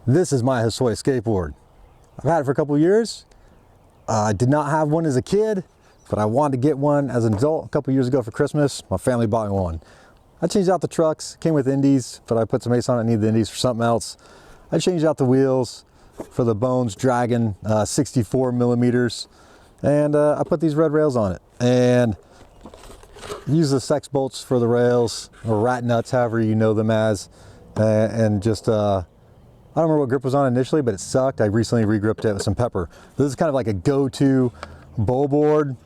This is my Hosoi skateboard. I've had it for a couple of years. I did not have one as a kid, but I wanted to get one as an adult a couple of years ago for Christmas. My family bought me one. I changed out the trucks, came with indies, but I put some ace on it, needed the indies for something else. I changed out the wheels for the Bones Dragon 64 millimeters, and I put these red rails on it. And use the sex bolts for the rails, or rat nuts, however you know them as, and just I don't remember what grip was on initially, but it sucked. I recently re-gripped it with some pepper. This is kind of like a go-to bowl board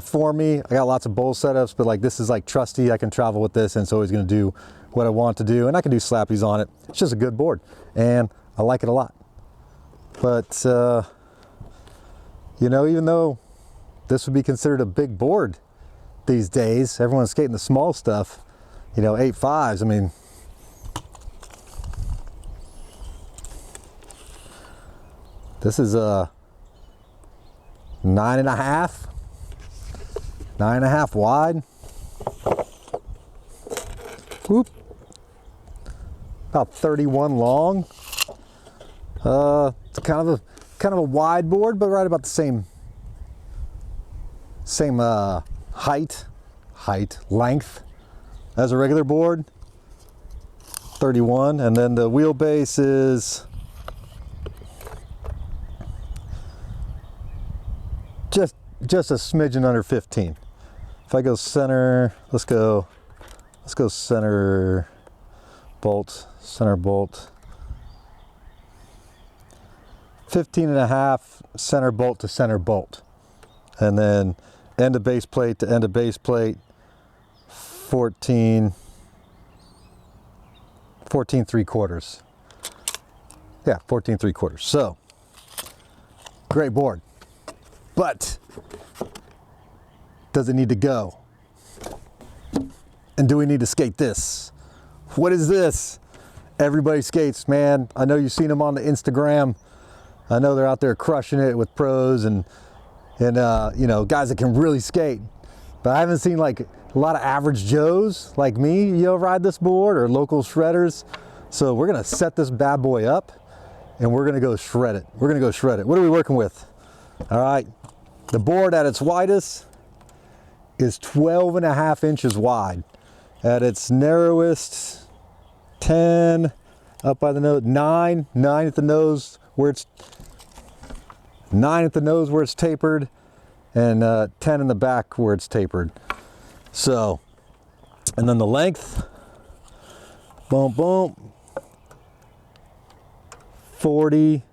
for me. I got lots of bowl setups, but like this is like trusty. I can travel with this and it's always gonna do what I want to do. And I can do slappies on it. It's just a good board and I like it a lot. But you know, even though this would be considered a big board these days, everyone's skating the small stuff, you know, 8.5s. I mean, this is a 9.5 wide. Whoop. About 31 long. It's kind of a wide board, but right about the same length as a regular board. 31, and then the wheelbase is just a smidgen under 15. If I go center, let's go center bolt. 15.5 center bolt to center bolt. And then end of base plate to end of base plate, 14 3/4. Yeah, 14 3/4. So, great board. But does it need to go? And do we need to skate this? What is this? Everybody skates, man. I know you've seen them on the Instagram. I know they're out there crushing it with pros and you know, guys that can really skate. But I haven't seen like a lot of average Joes like me, you know, ride this board, or local shredders. So we're gonna set this bad boy up and we're gonna go shred it. What are we working with? All right. The board at its widest is 12.5 inches wide. At its narrowest, 10 up by the nose, 9 at the nose where it's 9 at the nose where it's tapered, and 10 in the back where it's tapered. So, and then the length, boom, boom, 40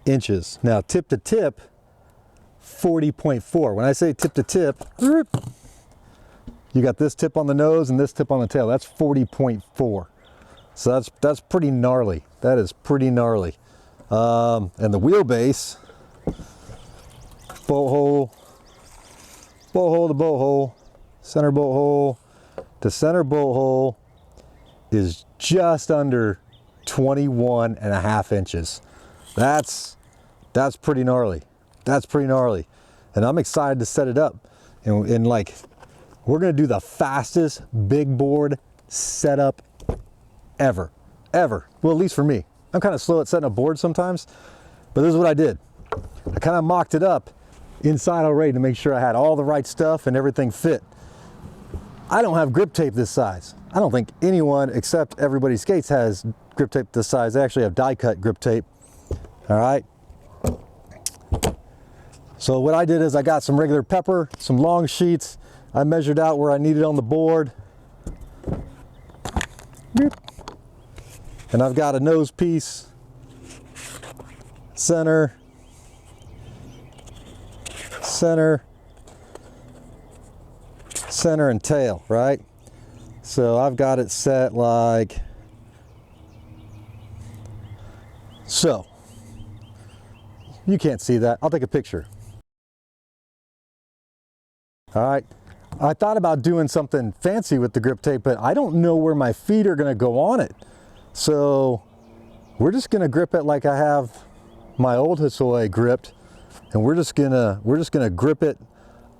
inches. Now tip to tip, 40.4. When I say tip to tip, you got this tip on the nose and this tip on the tail. That's 40.4. So that's pretty gnarly. That is pretty gnarly. And the wheelbase, bolt hole to bolt hole, center bolt hole to center bolt hole is just under 21.5 inches. That's pretty gnarly. That's pretty gnarly. And I'm excited to set it up. And like, we're gonna do the fastest big board setup ever. Well, at least for me. I'm kind of slow at setting up boards sometimes, but this is what I did. I kind of mocked it up inside already to make sure I had all the right stuff and everything fit. I don't have grip tape this size. I don't think anyone except Everybody Skates has grip tape this size. They actually have die cut grip tape. All right. So what I did is I got some regular pepper, some long sheets. I measured out where I needed on the board. And I've got a nose piece, center, and tail, right? So I've got it set like so. You can't see that. I'll take a picture. All right. I thought about doing something fancy with the grip tape, but I don't know where my feet are gonna go on it. So we're just gonna grip it like I have my old Hosoi gripped, and we're just gonna grip it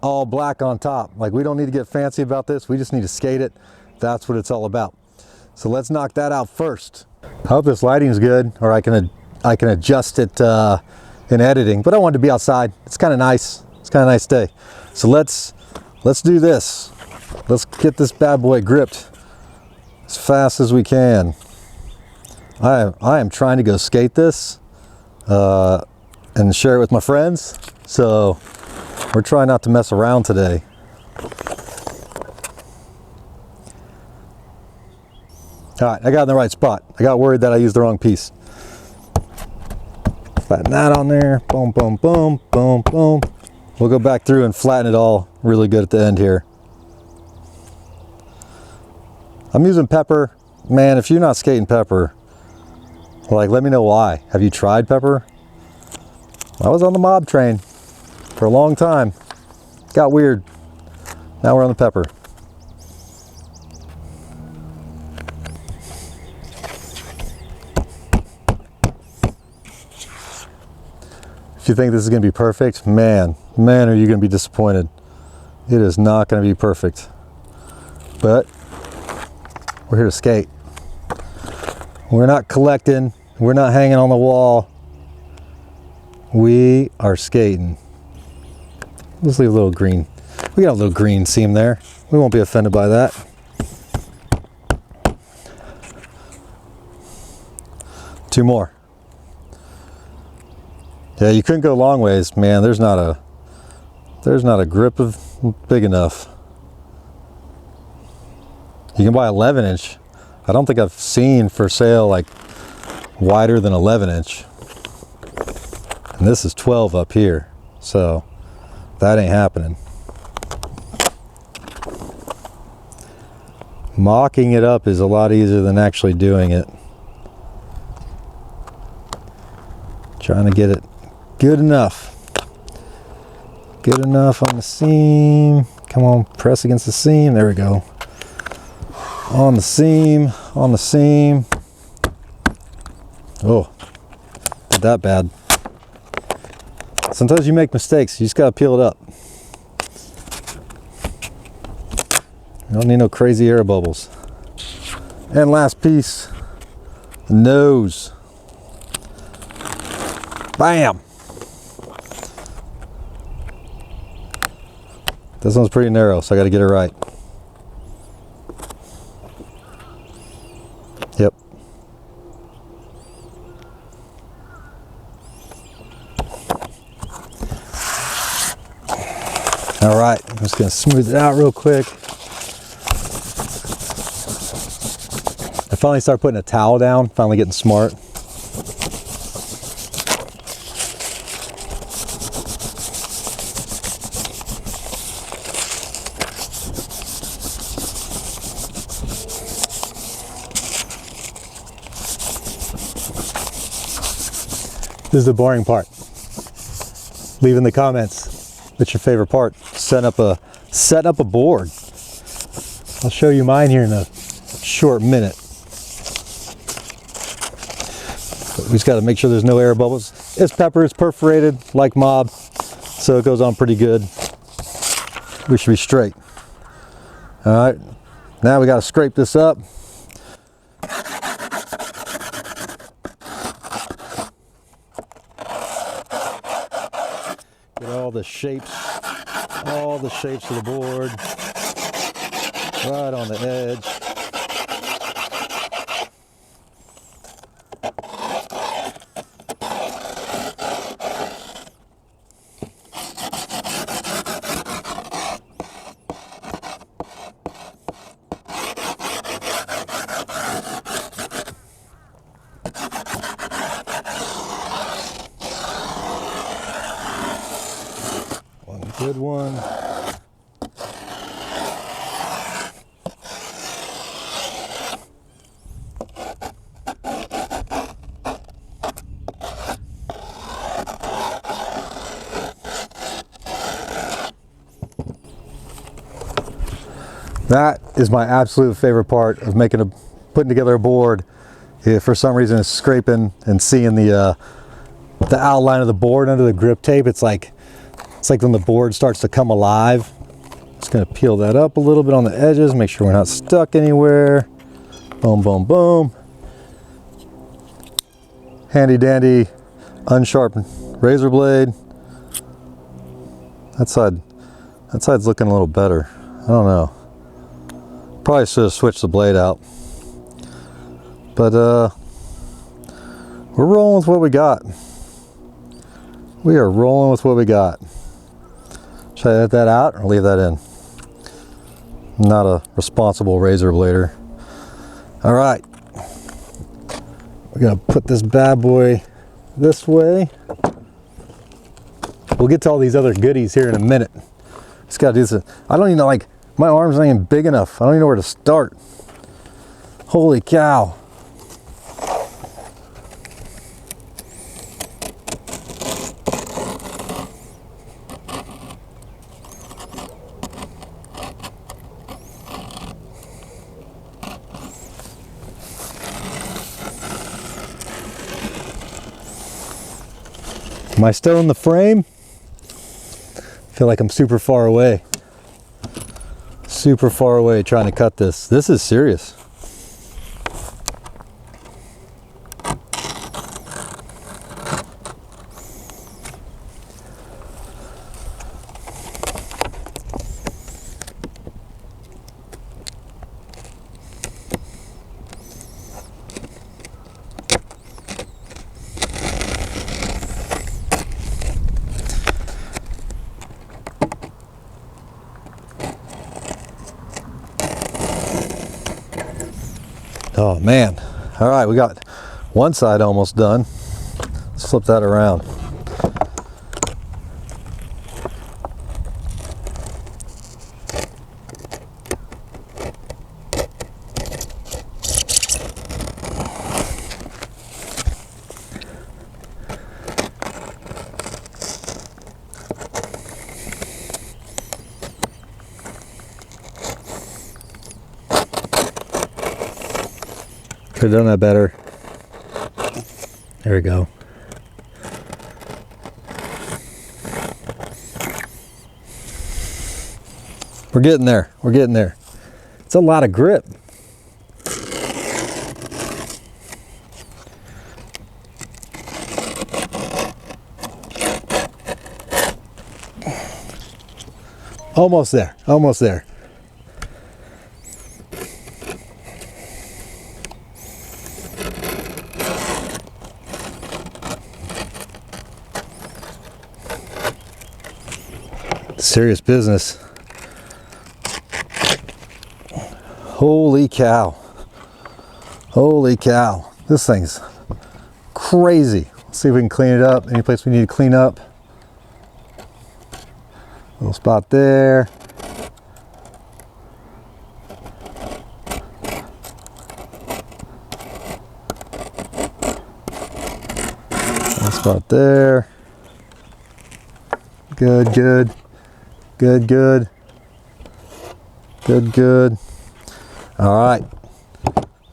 all black on top. Like, we don't need to get fancy about this. We just need to skate it. That's what it's all about. So let's knock that out first. I hope this lighting is good, or I can I can adjust it in editing, but I wanted to be outside. It's kind of nice. It's kind of a nice day. So let's do this. Let's get this bad boy gripped as fast as we can. I am trying to go skate this and share it with my friends. So we're trying not to mess around today. All right, I got in the right spot. I got worried that I used the wrong piece. Flatten that on there. Boom, boom, boom, boom, boom. We'll go back through and flatten it all really good at the end here. I'm using pepper. Man, if you're not skating pepper, like, let me know why. Have you tried pepper? I was on the mob train for a long time. Got weird. Now we're on the pepper. If you think this is going to be perfect, man, are you going to be disappointed. It is not going to be perfect. But we're here to skate. We're not collecting. We're not hanging on the wall. We are skating. Let's leave a little green. We got a little green seam there. We won't be offended by that. Two more. Yeah, you couldn't go long ways, man. There's not a grip of big enough. You can buy 11-inch. I don't think I've seen for sale like wider than 11-inch. And this is 12 up here, so that ain't happening. Mocking it up is a lot easier than actually doing it. Trying to get it good enough. Good enough on the seam. Come on, press against the seam. There we go. On the seam, on the seam. Oh, not that bad. Sometimes you make mistakes. You just gotta peel it up. You don't need no crazy air bubbles. And last piece, the nose. Bam! This one's pretty narrow, so I gotta get it right. Yep. All right, I'm just gonna smooth it out real quick. I finally started putting a towel down, finally getting smart. This is the boring part. Leave in the comments what's your favorite part. Setting up a board. I'll show you mine here in a short minute. But we just got to make sure there's no air bubbles. This pepper is perforated like mob, so it goes on pretty good. We should be straight. All right, now we got to scrape this up. Get all the shapes of the board right on the edge. One good one. That is my absolute favorite part of putting together a board. If for some reason it's scraping and seeing the outline of the board under the grip tape, it's like when the board starts to come alive. Just gonna peel that up a little bit on the edges, make sure we're not stuck anywhere. Boom, boom, boom. handy dandy unsharpened razor blade. That side's looking a little better. I don't know. Probably should have switched the blade out. But we're rolling with what we got. We are rolling with what we got. Should I edit that out or leave that in? I'm not a responsible razor blader. All right. We're gonna put this bad boy this way. We'll get to all these other goodies here in a minute. Just gotta do this. I don't even know, like, my arm's not even big enough. I don't even know where to start. Holy cow. Am I still in the frame? I feel like I'm super far away. Super far away trying to cut this. This is serious. Oh man. All right, we got one side almost done. Let's flip that around. Could have done that better. There we go. We're getting there. We're getting there. It's a lot of grip. Almost there. Almost there. Serious business. Holy cow. Holy cow. This thing's crazy. Let's see if we can clean it up. Any place we need to clean up. Little spot there. Little spot there. Good, good. Good, good. Good, good. All right.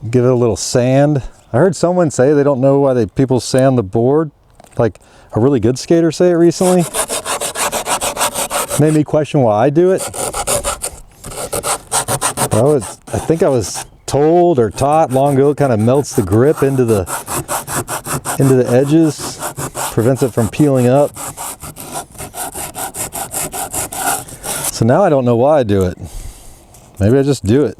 Give it a little sand. I heard someone say they don't know why people sand the board. Like a really good skater say it recently. Made me question why I do it. I think I was told or taught long ago it kind of melts the grip into the edges, prevents it from peeling up. So now I don't know why I do it. Maybe I just do it.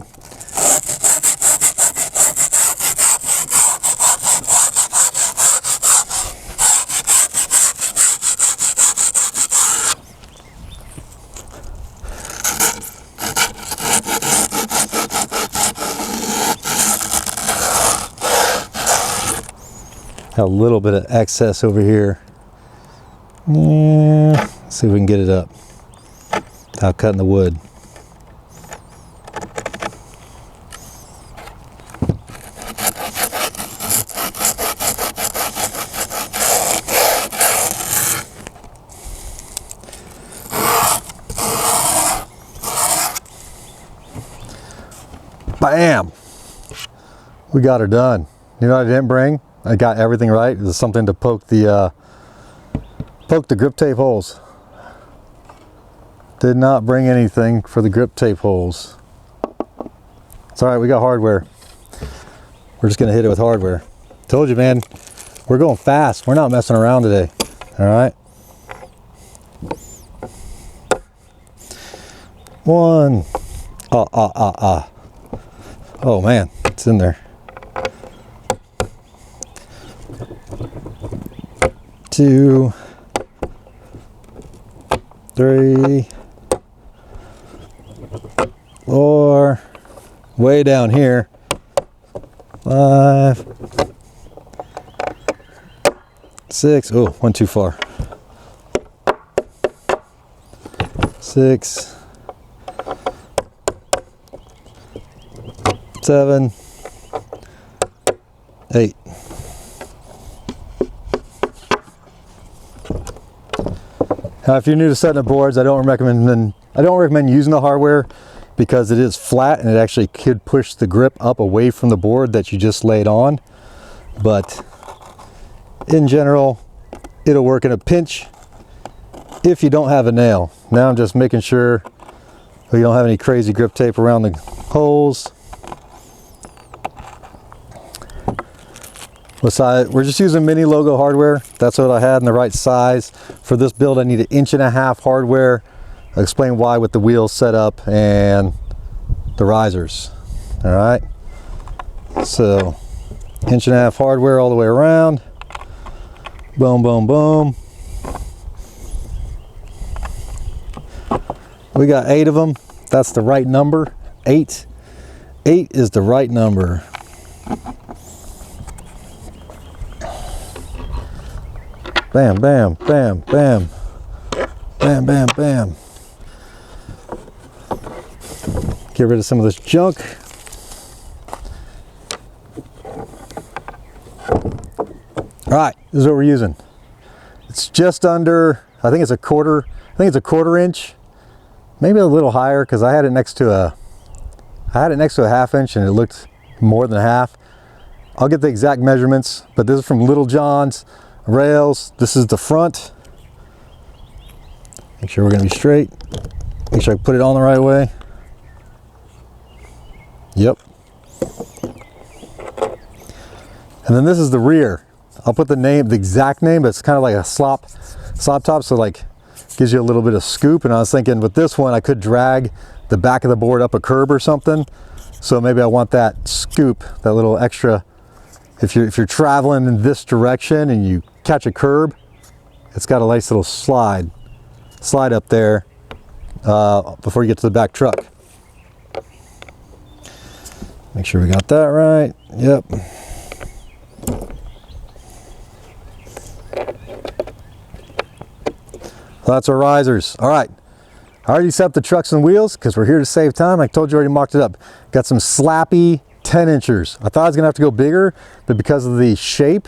A little bit of excess over here. Yeah, let's see if we can get it up without cutting the wood. Bam! We got her done. You know what I didn't bring? I got everything right. There's something to poke the grip tape holes. Did not bring anything for the grip tape holes. It's all right, we got hardware. We're just gonna hit it with hardware. Told you, man, We're going fast. We're not messing around today. All right. 1. Oh man, it's in there. 2, 3, 4, way down here. 5, 6. Oh, went too far. 6, 7, 8. Now, if you're new to setting up boards, I don't recommend using the hardware because it is flat and it actually could push the grip up away from the board that you just laid on. But in general, it'll work in a pinch if you don't have a nail. Now I'm just making sure we don't have any crazy grip tape around the holes. We're just using mini logo hardware. That's what I had in the right size. For this build, I need 1.5 inch hardware. I'll explain why with the wheels set up and the risers. All right. So 1.5 inch hardware all the way around. Boom, boom, boom. We got 8 of them. That's the right number. 8. 8 is the right number. Bam, bam, bam, bam, bam, bam, bam. Get rid of some of this junk. All right, this is what we're using. It's just under, I think it's a quarter inch, maybe a little higher because I had it next to a 1/2 inch and it looked more than half. I'll get the exact measurements, but this is from Lil Jawns Rails. This is the front. Make sure we're going to be straight. Make sure I put it on the right way. Yep. And then this is the rear. I'll put the exact name, but it's kind of like a slop top, so like gives you a little bit of scoop. And I was thinking with this one, I could drag the back of the board up a curb or something. So maybe I want that scoop, that little extra. If you're traveling in this direction and you catch a curb, it's got a nice little slide up there before you get to the back truck. Make sure we got that right. Yep. So that's our risers. All right. I already set up the trucks and wheels because we're here to save time. I told you I already marked it up. Got some slappy 10 inchers. I thought I was gonna have to go bigger, but because of the shape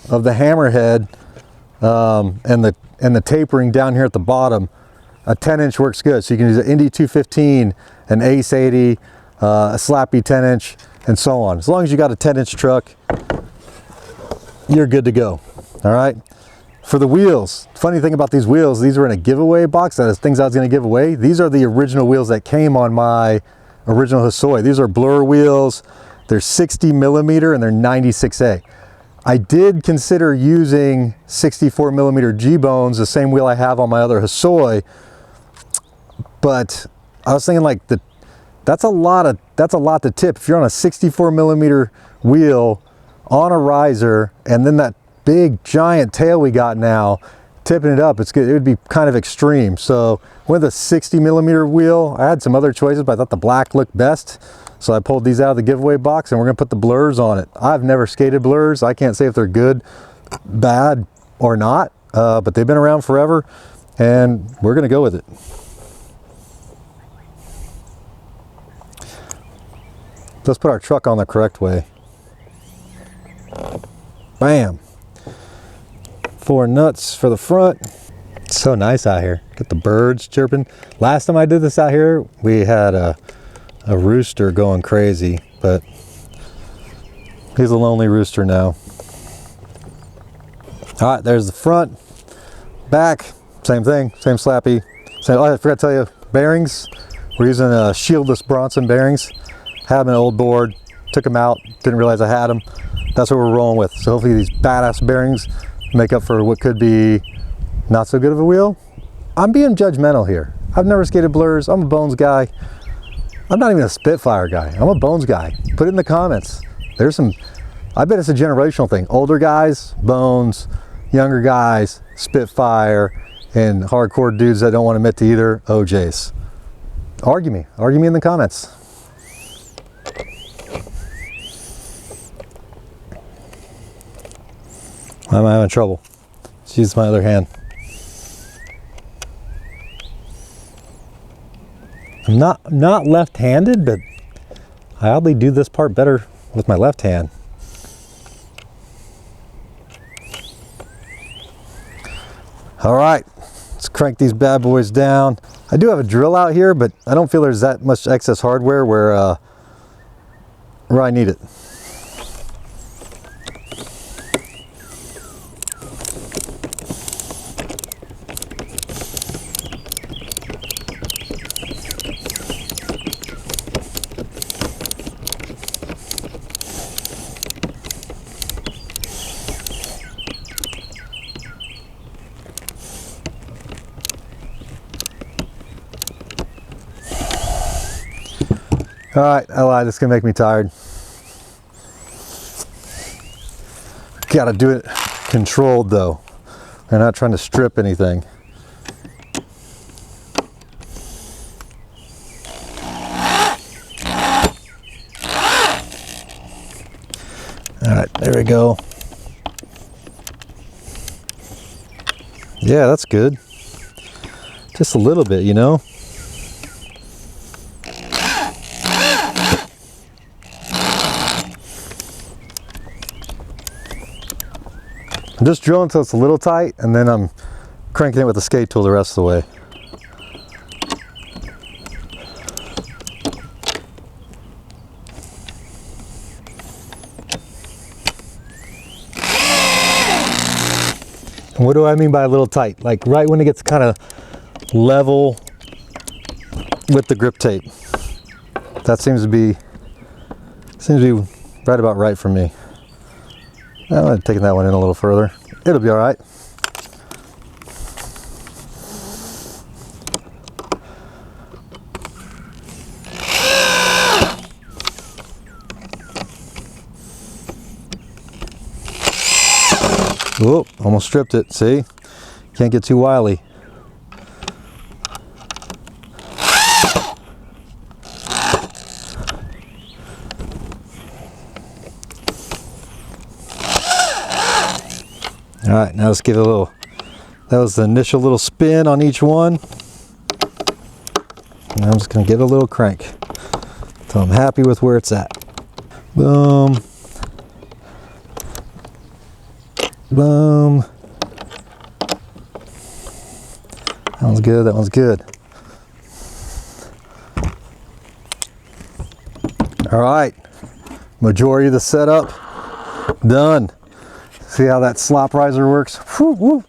of the hammerhead and the tapering down here at the bottom, a 10 inch works good. So you can use an Indy 215, an Ace 80, a slappy 10 inch, and so on. As long as you got a 10 inch truck, you're good to go. All right. For the wheels, funny thing about these wheels, these were in a giveaway box. That is things I was going to give away. These are the original wheels that came on my original Hosoi. These are Blur wheels. They're 60 millimeter and they're 96A. I did consider using 64 millimeter G-bones, the same wheel I have on my other Hosoi, but I was thinking like that's a lot to tip. If you're on a 64 millimeter wheel on a riser and then that big giant tail we got now, tipping it up, it would be kind of extreme. So with a 60 millimeter wheel, I had some other choices, but I thought the black looked best. So I pulled these out of the giveaway box and we're gonna put the Blurs on it. I've never skated Blurs. I can't say if they're good, bad, or not, but they've been around forever and we're gonna go with it. Let's put our truck on the correct way. Bam. 4 nuts for the front. It's so nice out here. Get the birds chirping. Last time I did this out here, we had a rooster going crazy, but he's a lonely rooster now. All right, there's the front. Back, same thing, same slappy. Oh, I forgot to tell you, bearings. We're using shieldless Bronson bearings. Had an old board, took them out, didn't realize I had them. That's what we're rolling with. So hopefully these badass bearings make up for what could be not so good of a wheel. I'm being judgmental here. I've never skated blurs. I'm a bones guy. I'm not even a Spitfire guy. I'm a bones guy. Put it in the comments. There's some, I bet it's a generational thing. Older guys, bones, younger guys, Spitfire, and hardcore dudes that don't want to admit to either, OJs. Argue me in the comments. I'm having trouble. Let's use my other hand. I'm not left-handed, but I oddly do this part better with my left hand. All right, let's crank these bad boys down. I do have a drill out here, but I don't feel there's that much excess hardware where I need it. All right, I lied, this is gonna make me tired. Gotta do it controlled though. I'm not trying to strip anything. All right, there we go. Yeah, that's good. Just a little bit, you know? I'm just drilling until it's a little tight, and then I'm cranking it with the skate tool the rest of the way. And what do I mean by a little tight? Like right when it gets kind of level with the grip tape. That seems to be right about right for me. I'm taking that one in a little further. It'll be all right. Whoop, almost stripped it. See? Can't get too wily. All right, now let's give it a little, that was the initial little spin on each one. And I'm just gonna give it a little crank until I'm happy with where it's at. Boom. Boom. That one's good, that one's good. All right, majority of the setup done. See how that slop riser works? Woo, woo.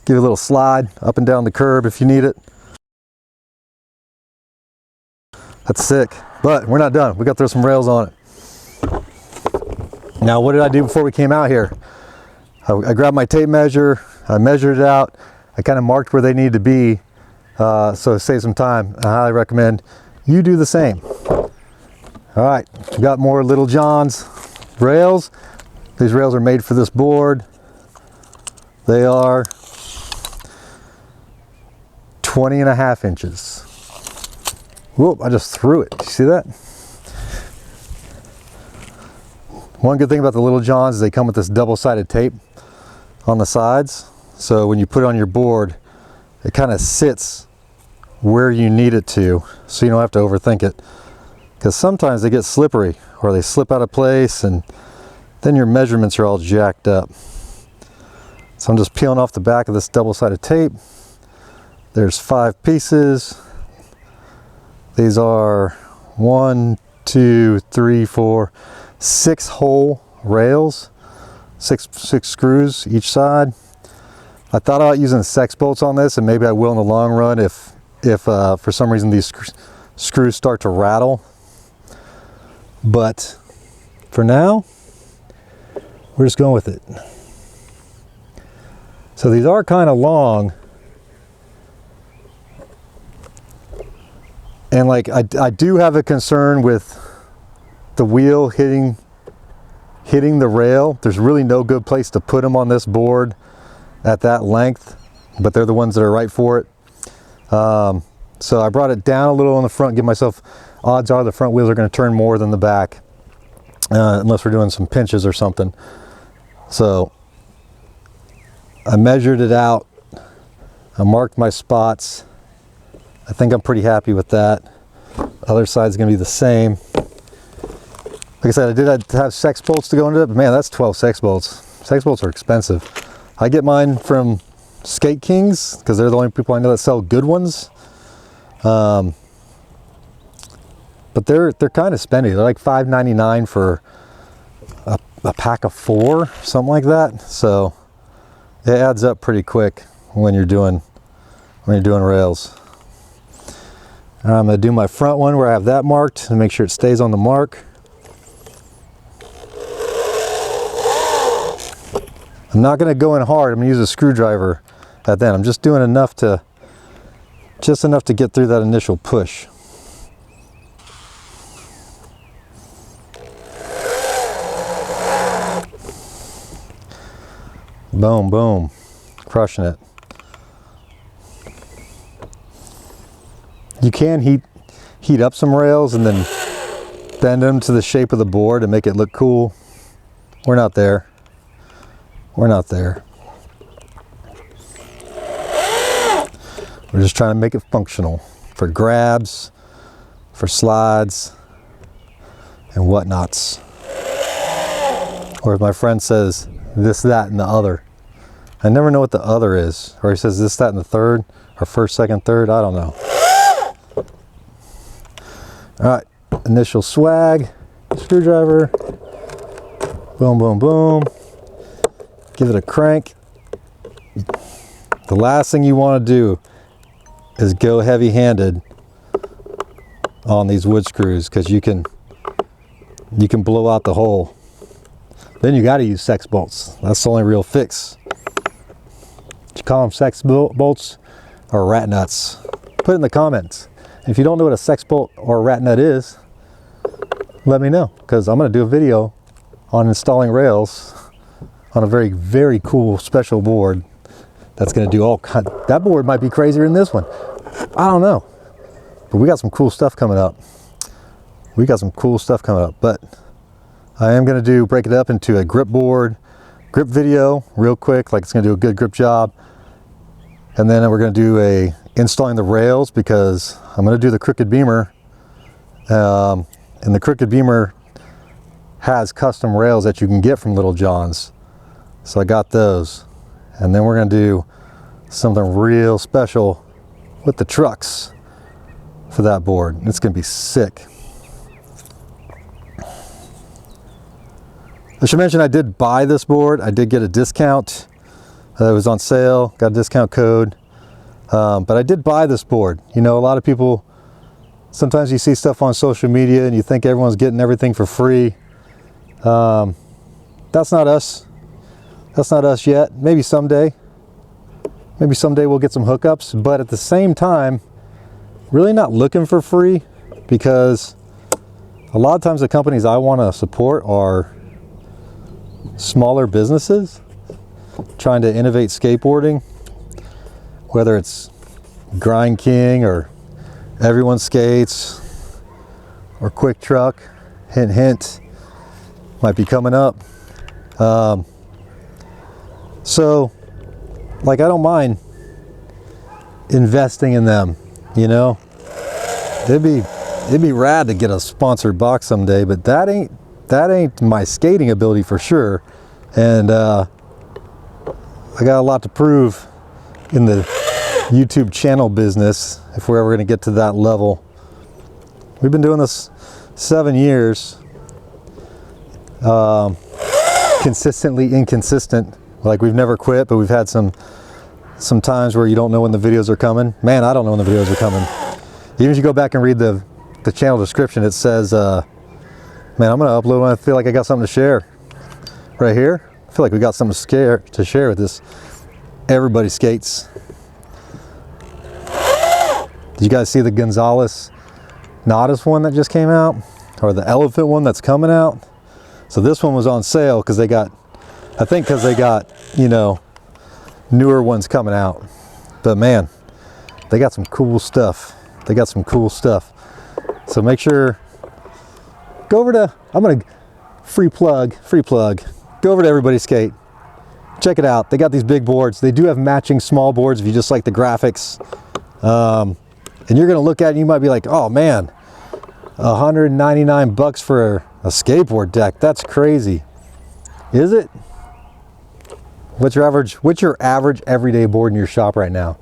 Give it a little slide up and down the curb if you need it. That's sick, but we're not done. We got to throw some rails on it. Now, what did I do before we came out here? I grabbed my tape measure, I measured it out, I kind of marked where they need to be, so to save some time. I highly recommend you do the same. All right, we got more Lil Jawns rails. These rails are made for this board. They are 20.5 inches. Whoop, I just threw it. You see that? One good thing about the Lil Jawns is they come with this double-sided tape on the sides. So when you put it on your board, it kind of sits where you need it to, so you don't have to overthink it. Because sometimes they get slippery or they slip out of place, and then your measurements are all jacked up. So I'm just peeling off the back of this double-sided tape. There's 5 pieces. These are 1, 2, 3, 4, 6 hole rails, six screws each side. I thought about using sex bolts on this, and maybe I will in the long run if for some reason these screws start to rattle. But for now, we're just going with it. So these are kind of long. And like I do have a concern with the wheel hitting the rail. There's really no good place to put them on this board at that length, but they're the ones that are right for it. So I brought it down a little on the front, give myself, odds are the front wheels are going to turn more than the back, unless we're doing some pinches or something. So I measured it out, I marked my spots. I think I'm pretty happy with that. Other side's gonna be the same. Like I said, I did have sex bolts to go into it, but man, that's 12 sex bolts. Sex bolts are expensive. I get mine from Skate Kings because they're the only people I know that sell good ones. But they're kind of spendy. They're like $5.99 for a pack of 4, something like that. So it adds up pretty quick when you're doing rails. I'm going to do my front one where I have that marked and make sure it stays on the mark. I'm not going to go in hard. I'm going to use a screwdriver at that. I'm just doing enough to get through that initial push. Boom, boom, crushing it. You can heat up some rails and then bend them to the shape of the board and make it look cool. We're not there. We're not there. We're just trying to make it functional for grabs, for slides, and whatnots. Or as my friend says, this, that, and the other. I never know what the other is. Or he says this, that, and the third, or first, second, third, I don't know. All right, initial swag, screwdriver, boom, boom, boom. Give it a crank. The last thing you want to do is go heavy-handed on these wood screws because you can blow out the hole. Then you got to use sex bolts. That's the only real fix. You call them sex bolts or rat nuts? Put it in the comments. If you don't know what a sex bolt or a rat nut is, let me know, because I'm going to do a video on installing rails on a very, very cool special board that's going to do all kind. That board might be crazier than this one. I don't know, but we got some cool stuff coming up. But I am going to break it up into a grip video real quick, like it's going to do a good grip job. And then we're going to do installing the rails, because I'm going to do the crooked beamer, and the crooked beamer has custom rails that you can get from Lil Jawns. So I got those, and then we're going to do something real special with the trucks for that board. It's going to be sick. I should mention I did buy this board. I did get a discount. It was on sale, got a discount code. But I did buy this board. You know, a lot of people, sometimes you see stuff on social media and you think everyone's getting everything for free. That's not us. That's not us yet. Maybe someday. Maybe someday we'll get some hookups. But at the same time, really not looking for free, because a lot of times the companies I want to support are smaller businesses trying to innovate skateboarding, whether it's Grind King or Everyone Skates or Quick Truck, hint hint, might be coming up. So like, I don't mind investing in them, you know. It'd be rad to get a sponsored box someday, but that ain't my skating ability for sure. And I got a lot to prove in the YouTube channel business if we're ever going to get to that level. We've been doing this 7 years, consistently inconsistent. Like, we've never quit, but we've had some times where you don't know when the videos are coming. Man, I don't know when the videos are coming. Even if you go back and read the channel description, it says Man, I'm gonna upload when I feel like I got something to share. Right here, I feel like we got something to share with this. Everybody skates. Did you guys see the Gonzalez Nodis one that just came out? Or the elephant one that's coming out? So this one was on sale because they got, I think because they got, you know, newer ones coming out. But man, they got some cool stuff. They got some cool stuff. So make sure, go over to, I'm gonna, free plug. Go over to Everybody Skate. Check it out. They got these big boards. They do have matching small boards if you just like the graphics. And you're gonna look at it and you might be like, oh man, 199 bucks for a skateboard deck. That's crazy. Is it? What's your average everyday board in your shop right now?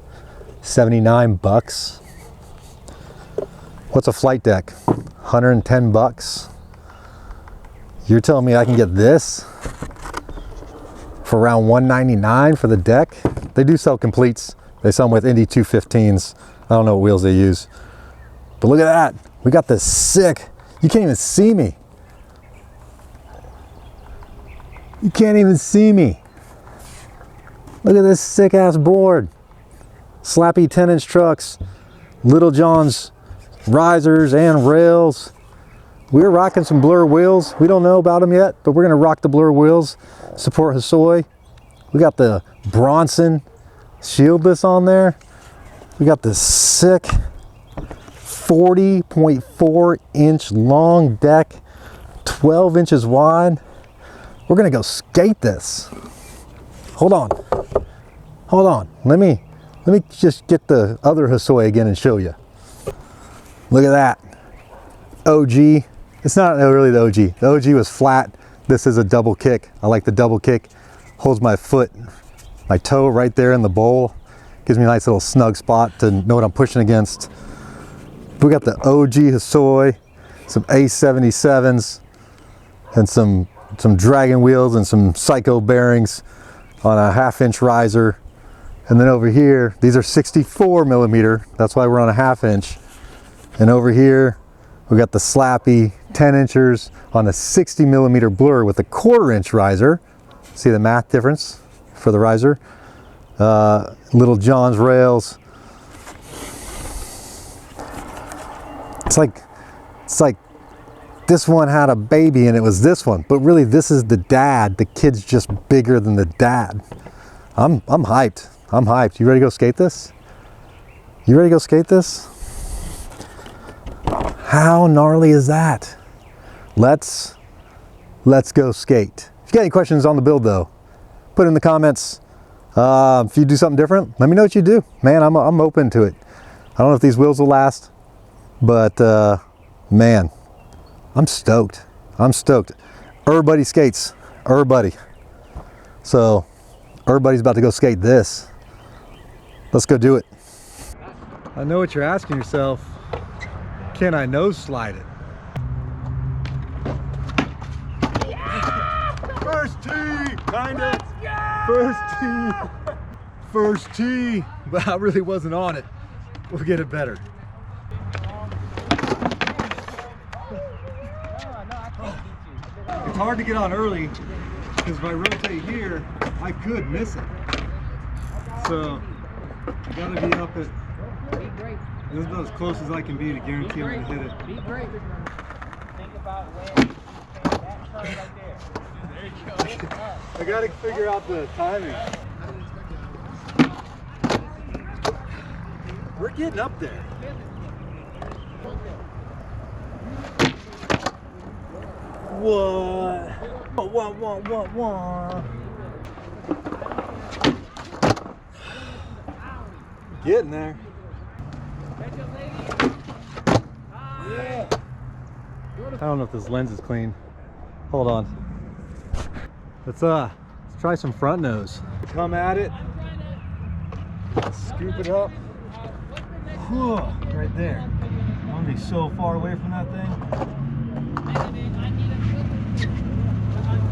79 bucks. What's a flight deck? 110 bucks. You're telling me I can get this for around 199 for the deck? They do sell completes. They sell them with Indy 215s. I don't know what wheels they use. But look at that. We got this sick, you can't even see me. You can't even see me. Look at this sick ass board. Slappy 10-inch trucks, Lil Jawns risers and rails. We're rocking some Blur wheels. We don't know about them yet, but we're gonna rock the Blur wheels. Support Hosoi. We got the Bronson shieldless on there. We got this sick 40.4 inch long deck, 12 inches wide. We're gonna go skate this. Hold on. Let me just get the other Hosoi again and show you. Look at that. OG. It's not really the OG. The OG was flat. This is a double kick. I like the double kick. Holds my foot, my toe right there in the bowl. Gives me a nice little snug spot to know what I'm pushing against. We got the OG Hosoi, some A77s, and some dragon wheels and some psycho bearings on a 1/2 inch riser. And then over here, these are 64 millimeter. That's why we're on a 1/2 inch. And over here, we got the slappy 10 inchers on a 60 millimeter Blur with a 1/4 inch riser. See the math difference for the riser? Lil Jawns Rails. It's like this one had a baby and it was this one, but really this is the dad. The kid's just bigger than the dad. I'm hyped. I'm hyped. You ready to go skate this? You ready to go skate this? How gnarly is that? Let's go skate. If you got any questions on the build though, put it in the comments. If you do something different, let me know what you do. Man, I'm open to it. I don't know if these wheels will last, but man, I'm stoked. I'm stoked. Everybody skates. Everybody. So everybody's about to go skate this. Let's go do it. I know what you're asking yourself. Can I nose slide it? First tee, kinda. First tee. First tee. But I really wasn't on it. We'll get it better. It's hard to get on early because if I rotate here, I could miss it. So I gotta be up at. This is about as close as I can be to guarantee I'm gonna hit it. Be brave. Think about when that turn right there. There you go. I gotta figure out the timing. We're getting up there. What? What? Getting there. Yeah. I don't know if this lens is clean. Hold on. Let's try some front nose. Come at it. Scoop it up. Whew, right there. I'm gonna be so far away from that thing.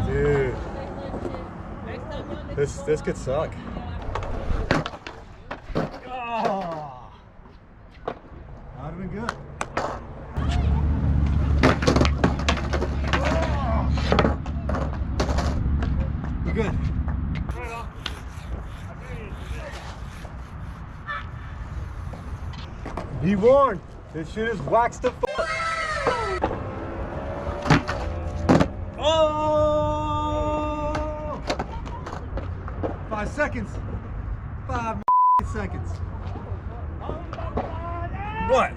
Dude. This could suck. Oh. That would have been good. Be warned, this shit is waxed to fuck. Oh! 5 seconds. 5 seconds. What?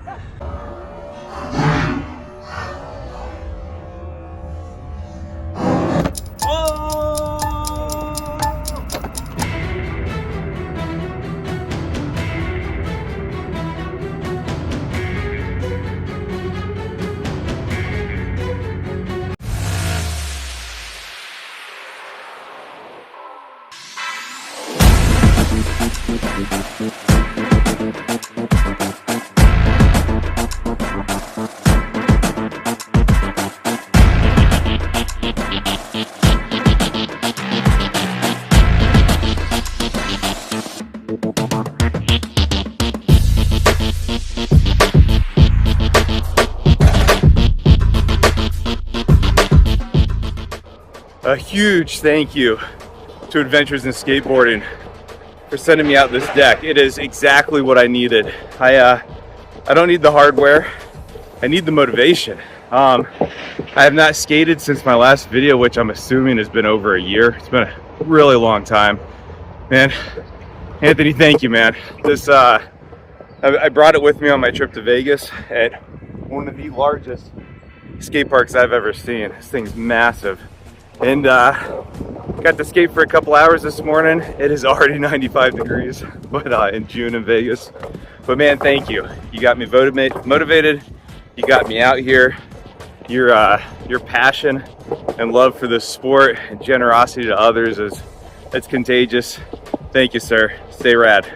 A huge thank you to Adventures in Skateboarding for sending me out this deck. It is exactly what I needed. I don't need the hardware, I need the motivation. I have not skated since my last video, which I'm assuming has been over a year. It's been a really long time. Man, Anthony, thank you, man. This I brought it with me on my trip to Vegas at one of the largest skate parks I've ever seen. This thing's massive. And got to skate for a couple hours this morning. It is already 95 degrees, but in June in Vegas. But man, thank you. You got me motivated. You got me out here. Your passion and love for this sport and generosity to others it's contagious. Thank you, sir. Stay rad.